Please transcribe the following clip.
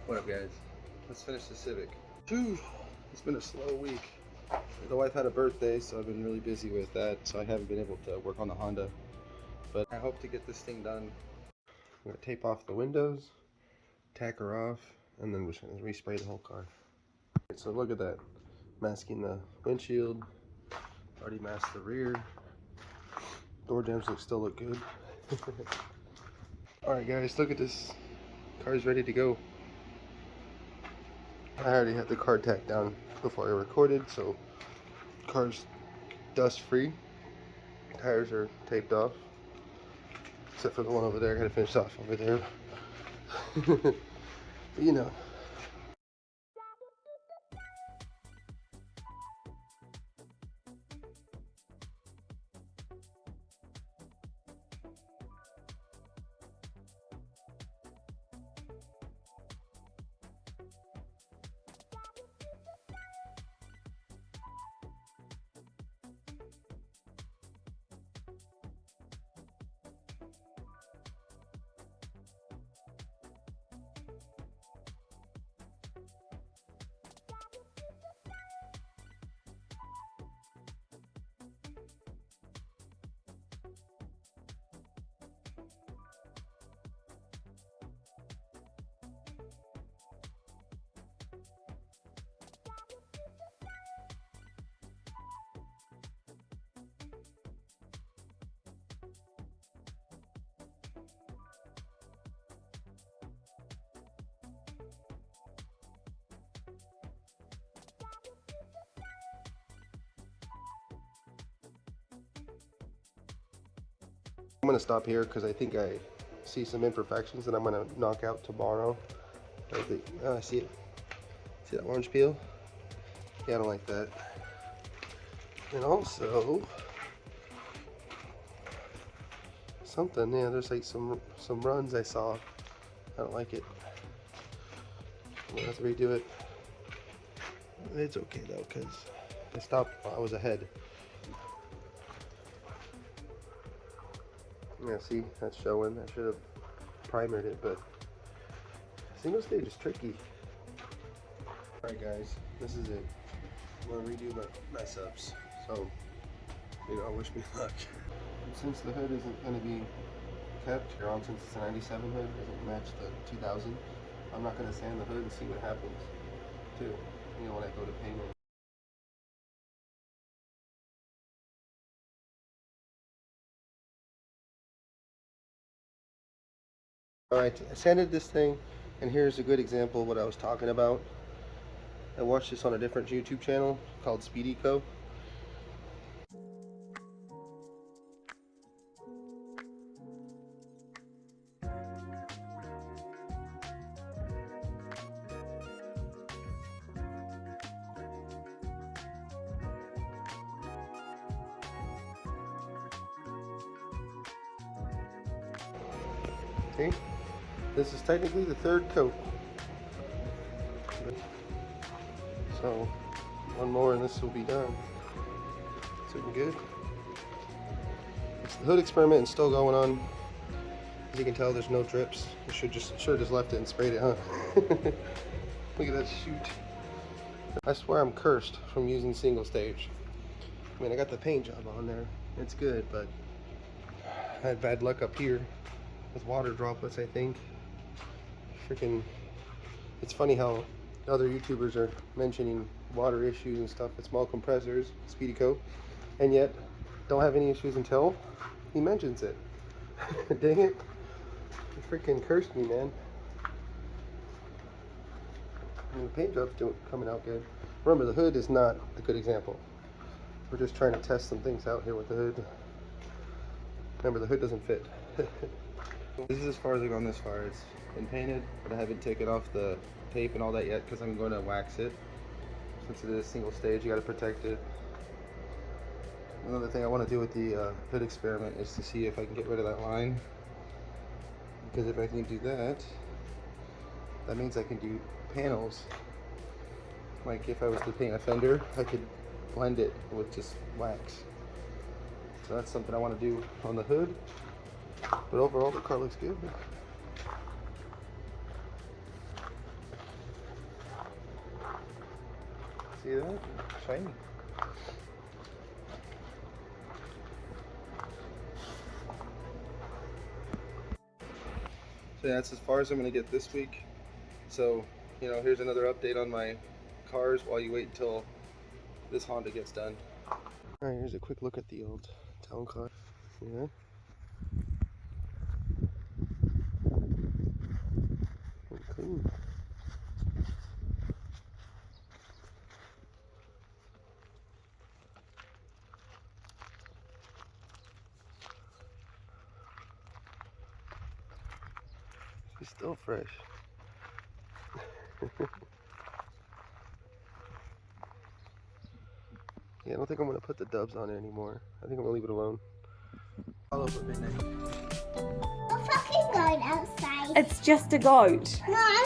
What up, guys? Let's finish the Civic. Phew, it's been a slow week. The wife had a birthday, so I've been really busy with that, so I haven't been able to work on the Honda. But I hope to get this thing done. I'm gonna tape off the windows, tack her off, and then we're just gonna respray the whole car. Right, so look at that. Masking the windshield. Already masked the rear. Door jambs still look good. Alright guys, look at this. Car's ready to go. I already had the car tacked down before I recorded, so car's dust free. Tires are taped off, except for the one over there. I gotta finish off over there. But you know. I'm gonna stop here because I think I see some imperfections that I'm gonna knock out tomorrow. I see it. See that orange peel? Yeah, I don't like that. And also something. Yeah, there's like some runs I saw. I don't like it. I'm gonna have to redo it. It's okay though, because I stopped while I was ahead. Yeah, see, that's showing. I should have primered it, but single stage is tricky. Alright guys, this is it. I'm gonna redo my mess ups. So, wish me luck. And since the hood isn't gonna be kept, since it's a 97 hood, doesn't match the 2000, I'm not gonna sand the hood and see what happens too, when I go to paint it. Alright, I sanded this thing, and here's a good example of what I was talking about. I watched this on a different YouTube channel called Civic. See? This is technically the third coat. So, one more and this will be done. It's looking good. The hood experiment is still going on. As you can tell, there's no drips. I should have just left it and sprayed it, huh? Look at that shoot. I swear I'm cursed from using single stage. I mean, I got the paint job on there. It's good, but I had bad luck up here with water droplets, I think. Freaking, it's funny how other YouTubers are mentioning water issues and stuff with small compressors, Civic, and yet don't have any issues until he mentions it. Dang it. You freaking cursed me, man. And the paint job's coming out good. Remember, the hood is not a good example. We're just trying to test some things out here with the hood. Remember, the hood doesn't fit. This is as far as I've gone this far. It's been painted, but I haven't taken off the tape and all that yet because I'm going to wax it. Since it is single stage, you got to protect it. Another thing I want to do with the hood experiment is to see if I can get rid of that line. Because if I can do that, that means I can do panels. Like if I was to paint a fender, I could blend it with just wax. So that's something I want to do on the hood. But overall, the car looks good. See that? Shiny. So yeah, that's as far as I'm going to get this week. So, you know, here's another update on my cars while you wait until this Honda gets done. Alright, here's a quick look at the old town car. Yeah. Clean. She's still fresh. Yeah, I don't think I'm going to put the dubs on it anymore. I think I'm going to leave it alone. All over midnight. We're fucking going outside. It's just a goat. No.